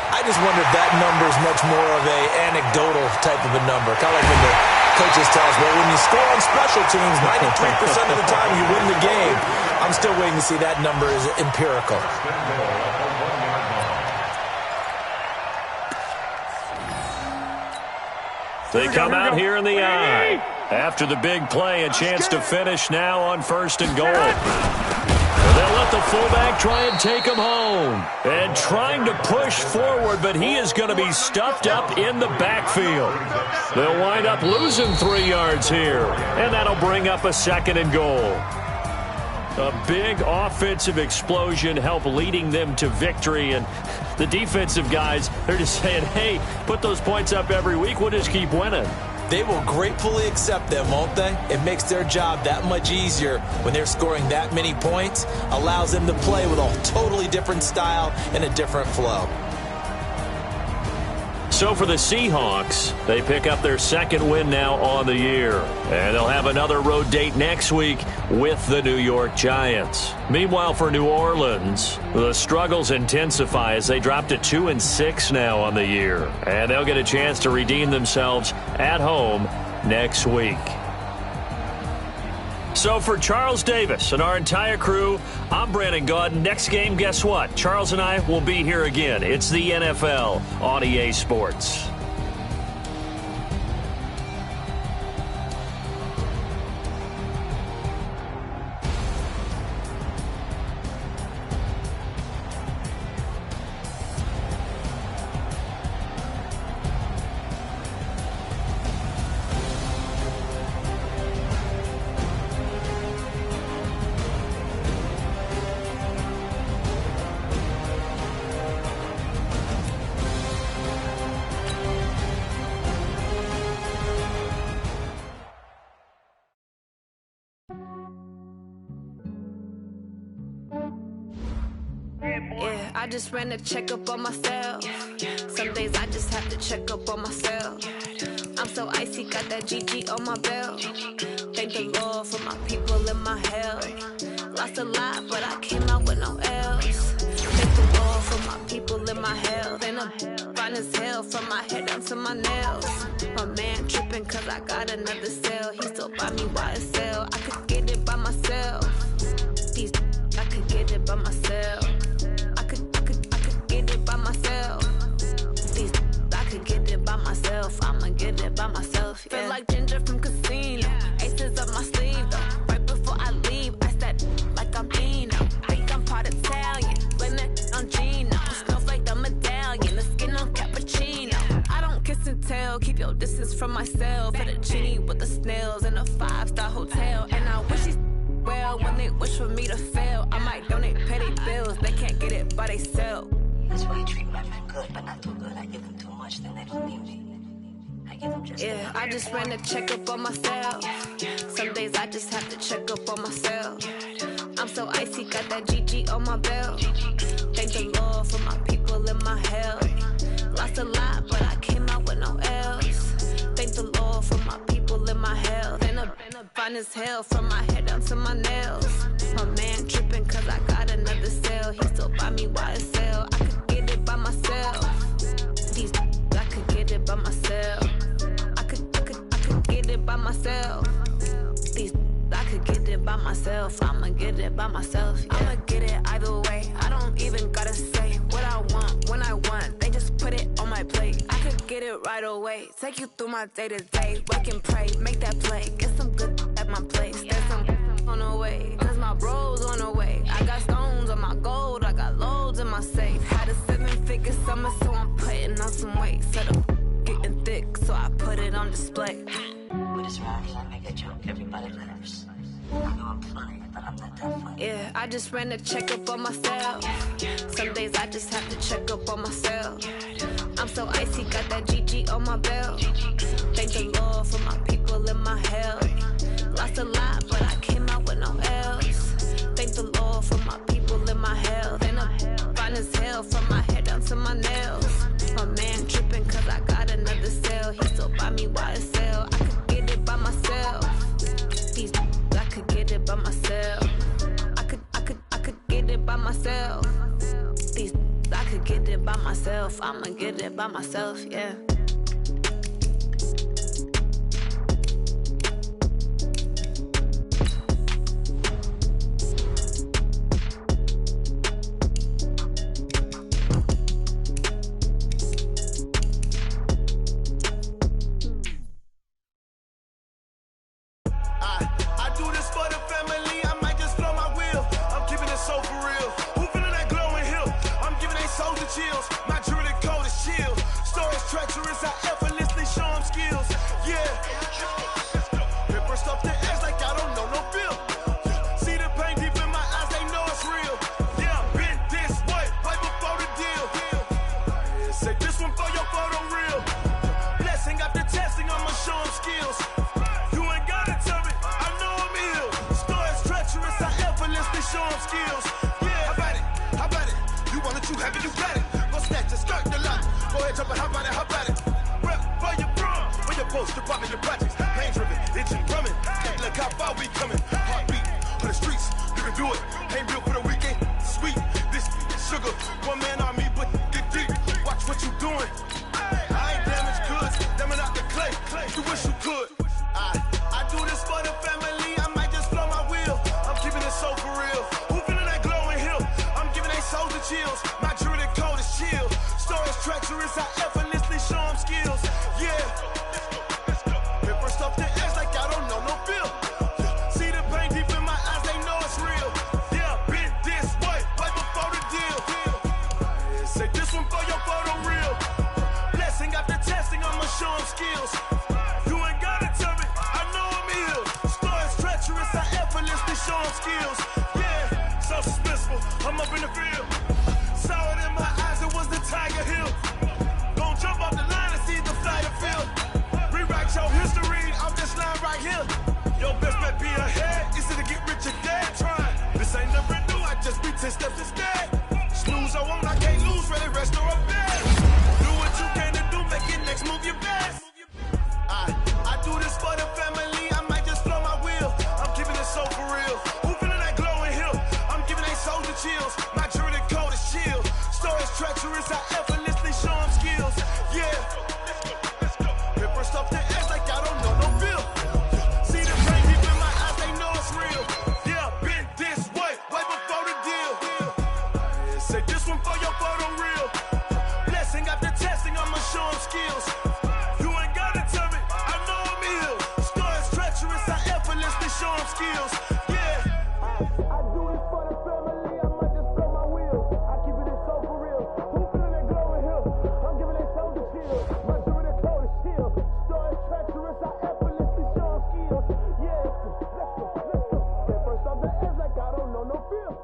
I just wonder if that number is much more of a anecdotal type of a number. Kind of like when the coaches tell us, well, when you score on special teams, 93% of the time you win the game. I'm still waiting to see that number is empirical.
They come out here in the eye. After the big play, a chance to finish now on 1st and goal. They'll let the fullback try and take him home. And trying to push forward, but he is going to be stuffed up in the backfield. They'll wind up losing 3 yards here. And that'll bring up a 2nd and goal. A big offensive explosion helped leading them to victory. And the defensive guys, they're just saying, hey, put those points up every week. We'll just keep winning.
They will gratefully accept them, won't they? It makes their job that much easier when they're scoring that many points. Allows them to play with a totally different style and a different flow.
So for the Seahawks, they pick up their 2nd win now on the year. And they'll have another road date next week with the New York Giants. Meanwhile, for New Orleans, the struggles intensify as they drop to 2-6 now on the year. And they'll get a chance to redeem themselves at home next week. So for Charles Davis and our entire crew, I'm Brandon Gaudin. Next game, guess what? Charles and I will be here again. It's the NFL on EA Sports.
Yeah, I just ran a checkup on myself. Some days I just have to check up on myself. I'm so icy, got that GG on my belt. Thank the Lord for my people in my health. Lost a lot, but I came out with no else. Thank the Lord for my people in my health. And I'm fine as hell from my head down to my nails. My man tripping cause I got another cell. He still buy me YSL. I could get it by myself. These I could get it by myself. I could get it by myself. These I could get it by myself. I'ma get it by myself. Yeah. Feel like Ginger from Casino. Aces up my sleeve though. Right before I leave, I said like I'm Dino. Think I'm part Italian. Blame that on Gino. Smells like the medallion. The skin on cappuccino. I don't kiss and tell. Keep your distance from myself. For the genie with the snails in a 5-star hotel. And I wish he's well when they wish for me to fail. I might donate petty bills. They can't get it by they sell.
That's why I treat my men good, but not too good. I give them too much, then they don't need me. I give them just
yeah, I just ran a checkup on myself. Some days I just have to check up on myself. I'm so icy, got that GG on my belt. Thank the Lord for my people in my health. Lost a lot, but I came out with no else. Thank the Lord for my people in my health. And I'm fine as hell from my head down to my nails. My man tripping cause I got another cell. He still buy me YSL. I could get it by myself. These I could get it by myself. I could get it by myself. These I could get it by myself. I'ma get it by myself. Yeah. I'ma get it either way. I don't even gotta say what I want when I want. They just put it on my plate. I could get it right away. Take you through my day to day. Work and pray, make that play. Get some good at my place. There's some on the way. Cause my bro's on the way. I got stones on my gold. I got loads in my safe. Had a 7-figure summer, so I'm putting on some weight. Set up getting thick, so I put it on display.
With this rowdy, I make a joke, everybody laughs. I know I'm funny, but I'm not that funny.
Yeah, I just ran a checkup on myself. Some days I just have to check up on myself. I'm so icy, got that GG on my belt. Thank the Lord for my people in my health. Lost a lot, but I came out with no else. Thank the Lord for my people in my health. And I'm fine as hell from my head down to my nails. My man tripping cause I got another cell. He still buy me YSL. I could get it by myself. These I could get it by myself. I could get it by myself. These I could get it by myself. I'ma get it by myself, yeah.
I do this for the family, I might just blow my
skills. My druidic code is chill. Stories treacherous, I effortlessly show them skills. Yeah. Paper stuff the edge like I don't know no feel. See the pain deep in my eyes, they know it's real. Yeah, been this way, way before the deal. Say this one for your photo real. Blessing after testing, I'ma show them skills. You ain't gotta tell me, I know I'm ill. Stories treacherous, I effortlessly show them skills. Yeah, so suspenseful, I'm up in the field. Saw it in my eyes, it was the Tiger Hill. Gon' jump off the line and see the flight of field. Rewrite your history off this line right here. Your best bet be ahead, easy to get rich or dead trying. This ain't never new, I just be 10 steps instead. Snooze I won't, I can't lose, ready, rest or up bed. Do what you can to do, make it next move your best. I do this for the family, I might just blow my wheel. I'm keeping it so for real. Who feeling that glowing hill? I'm giving they soldier chills. My druidic code is chill. Stories treacherous, I effortlessly show them skills. Yeah. Paper stuff the edge like I don't know no feel. See the pain deep in my eyes, they know it's real. Yeah, been this way, way before the deal. Say this one for your photo real. Blessing after testing, I'ma show them skills. You ain't gotta tell me, I know I'm ill. Stories treacherous, I effortlessly show them skills. Yeah. I do this for the family, I might just blow my wheel. I keep it so for real. Who feeling that glowing hill? I'm giving they soldier chill. My druidic code is chill. Stories treacherous, I effortlessly show them skills. Yeah, let's go. At first off the edge like I don't know no feel.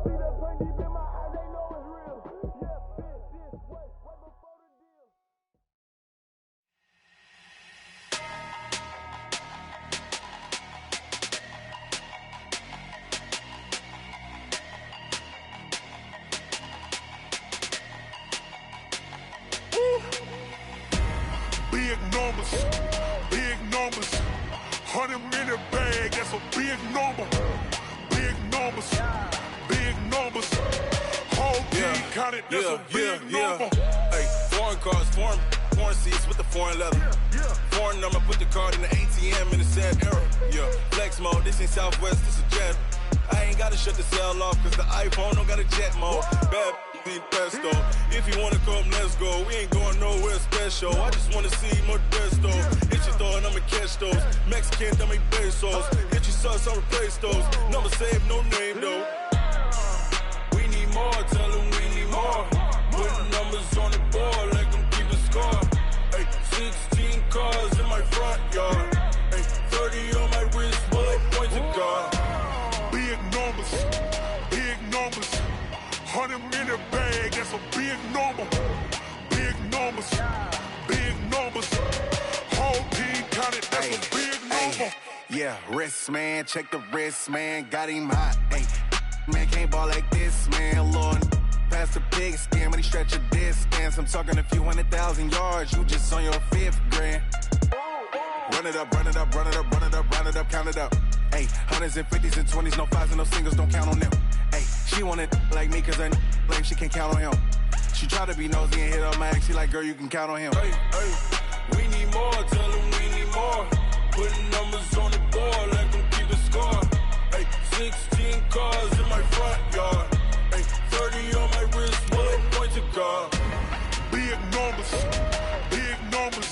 See that pain deep in my eyes, they know it's real. Yeah, been this way, way before the deal.
Big numbers, big numbers. 100-minute bag, that's a big number. Big numbers, big numbers. Whole team counted, that's a big number.
Hey, foreign cars, foreign seats with the foreign leather. Foreign number, put the card in the ATM in the sad era. Yeah, flex mode, this ain't Southwest, this a jet. I ain't gotta shut the cell off, cause the iPhone don't got a jet mode. Bad need pesto. If you wanna come, let's go. We ain't going nowhere special. I just wanna see Modesto. Hit your thought, I'ma catch those. Mexican, dummy pesos. Hit your sus, I'll replace those. Number saved, no name though. We need more, tell them we need more. Putting numbers on the board, like them keep a score. Hey, 16 cars in my front yard. Hey, 30 on my wrist, bullet points of God.
Big numbers, big numbers. 100-minute bag, that's a big number. Big numbers, big numbers. Whole team counted, that's a big number.
Yeah, wrist man, check the wrist man, got him hot. Ay, man can't ball like this, man. Lord, past the big skin, when he stretch a distance. I'm talking a few 100,000 yards, you just on your 5th grand. Run it up, run it up, run it up, run it up, run it up, count it up. Ay, 100s and 50s and 20s, no 5s and no singles, don't count on them. Ay, she want it like me, cause her lame, she can't count on him. She try to be nosy and hit up my ex, she like, girl, you can count on him.
Hey, we need more, tell them we need more. Putting numbers on the board, like them keep a score. Hey, 16 cars in my front yard. Hey, 30 on my wrist, bullet points of God.
Big numbers, big numbers.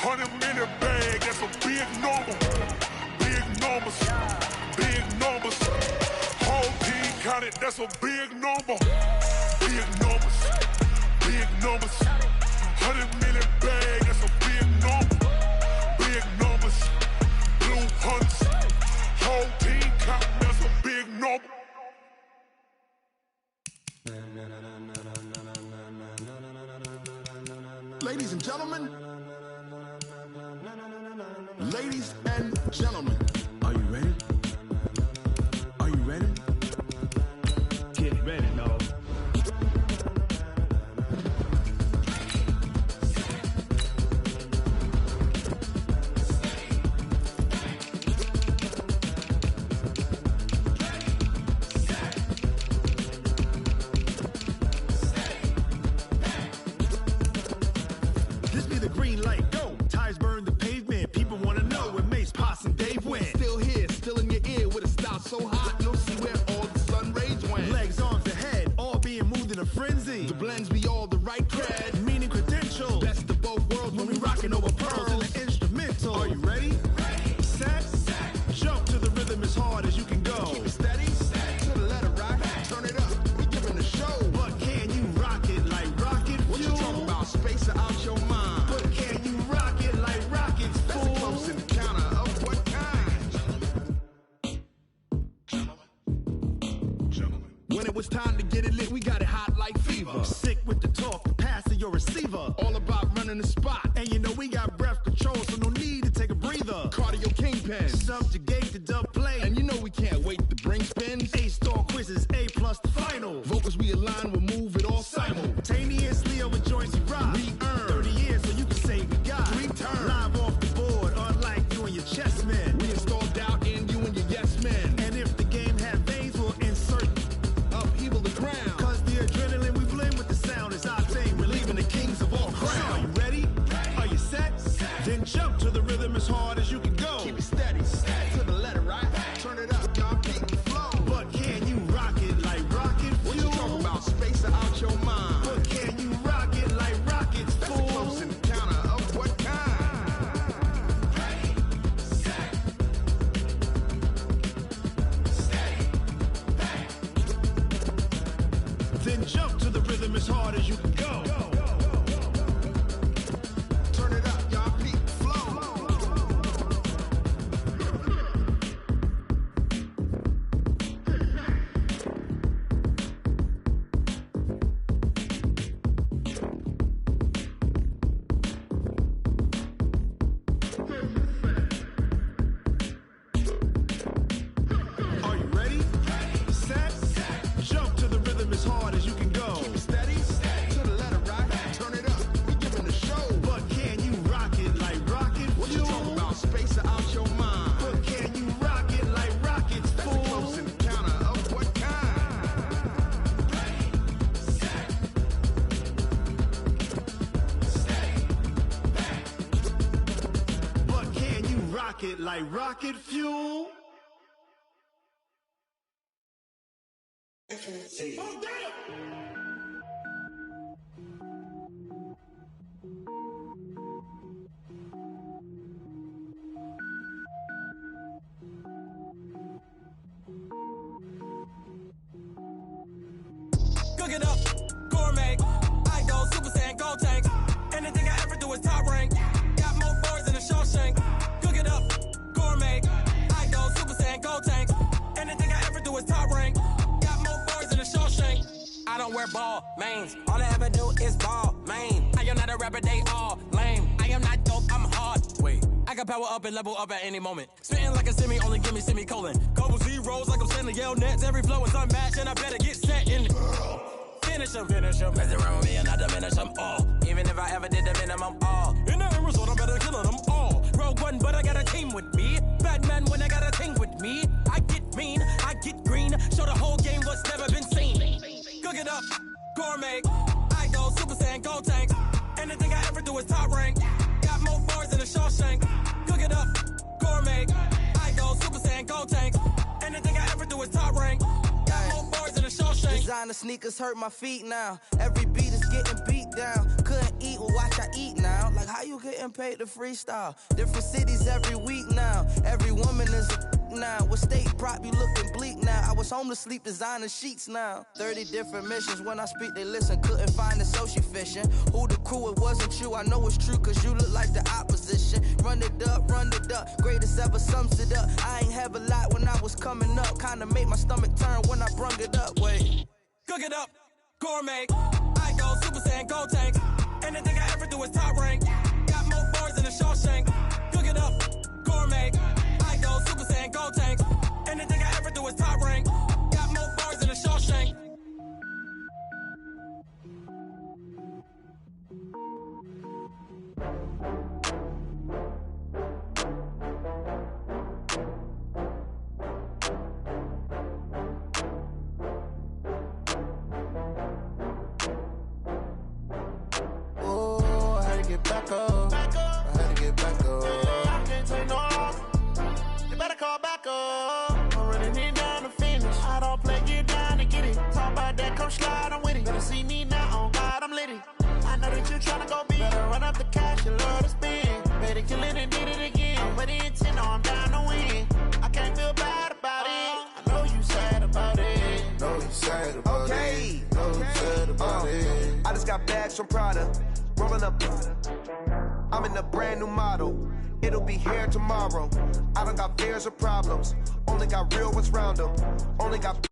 100-minute bag, that's a big number. Big numbers, big numbers. Whole team counted, that's a big number. Big numbers, big numbers. 100-minute bag, that's a big number. Big numbers, blue hunts. Whole team counting, that's a big number.
Ladies and gentlemen, ladies and gentlemen, are you ready? Are you ready? Get ready, dog. This be the green light, go. Tires burn the pavement. People want to know where Mace, Poss, and Dave went. Still here, still in your ear with a style so hot, you'll see where all the sun rays went. Legs, arms, and head, all being in a frenzy. The blends be all the right cred, meaning credentials. Best of both worlds when we rockin' over pearls in the instrumental. Are you ready? Set. Jump to the rhythm as hard as you can go. Keep it steady. To the letter rock. Turn it up. We giving the show. But can you rock it like rocket fuel? What you talking about? Space out your mind. But can you rock it like rockets, fool? That's a close encounter of what kind? Gentlemen. When it was time to get it lit, we got it hot like fever. Sick with the talk, the pass to your receiver. All about running the spot. And you know we got breath control, so no need to take a breather. Cardio kingpin, subjugate the dub play. And you know we can't wait to bring spins. A-star quizzes, A+ the final. Vocals we align, we'll move it all simultaneously over joints we rock. We earn 30 years, so you can say we got 3 turns. Live off the board, unlike you and your chess men. We install doubt in you and your yes men. And if the game had veins, we'll insert upheaval the ground. Cause the adrenaline we blend with the sound is our thing. Relieving the kings of all crowns. So are you ready? Are you set? Then jump to the rhythm as hard as you can go. Keep it steady. To the letter, right? Turn it up, y'all keep the flow. But can you rock it like rocket fuel? What you talking about? Space out your mind. But can you rock it like rockets, fool? That's a close encounter of what kind? Ready, set, steady, back. Then jump to the rhythm as hard as you can go. Turn it up, y'all keep the flow. Are you ready? Set. Jump to the rhythm as hard as you can go. Keep it steady. To the letter rock. Turn it up. We giving the show. But can you rock it like rocket fuel? What you talking about? Space out your mind. But can you rock it like rockets, fool? That's a close encounter of what kind? Ready, set, steady, back. But can you rock it like rocket fuel? Oh, damn!
Cook it up, gourmet. I go Super Saiyan, gold tank. Anything I ever do is top rank. Got more boards than a Shawshank. Cook it up, gourmet. I go Super Saiyan, gold tank. Anything I ever do is top rank. Got more boards than a Shawshank. I don't wear ball mains. All I ever do is ball main. I am not a rapper, they all lame. I am not dope, I'm hard. Wait, I can power up and level up at any moment. Spitting like a semi, only give me semicolon. Couple zeros like I'm sending yell nets. Every flow is unmatched and I better get set in. Finish them. Mess around with me and I diminish them all. Even if I ever did the minimum, all. In the end result, I'm better killing them all. Rogue One, but I got a team with me. Batman when I got a team with me. I get mean, I get green. Show the whole game what's never been seen. Cook it up, gourmet. I go Super Saiyan, gold tank. Anything I ever do is top rank. Got more bars than a Shawshank. Cook it up, gourmet. I go Super Saiyan, gold tank. Anything I ever do is top rank. Got more bars than a Shawshank.
Designer sneakers hurt my feet now. Every beat is getting beat down. Couldn't eat, well watch I eat now. Like how you getting paid to freestyle? Different cities every week now. Every woman is a now. With state prop, you looking bleak now. I was home to sleep designing sheets now. 30 different missions. When I speak, they listen. Couldn't find it, so she fishing. Who the crew? It wasn't you. I know it's true, cause you look like the opposition. Run it up. Greatest ever sums it up. I ain't have a lot when I was coming up. Kinda made my stomach turn when I brung it up. Wait.
Cook it up, gourmet. I go Super Saiyan, gold tank. Anything I ever do is top rank. Got more bars than a Shawshank. Cook it up, gourmet. I go Super Saiyan, gold tank. Anything I ever do is top rank. Got more bars than a Shawshank.
Get back up. I had to get back up. I can't take no loss. You better call back up. I'm running it down to finish. I don't play, get down to get it. Talk about that, come slide, I'm with it. Better that you tryna go be. Better run up the cash, you love to spend. Better kill it and did it again. But intent, no, I'm down to win. I can't feel bad about it. I know you sad about it.
Know you sad about it. Know you sad about it.
I just got bags from Prada. Rolling up. I'm in a brand new model. It'll be here tomorrow. I don't got fears or problems. Only got real ones round them. Only got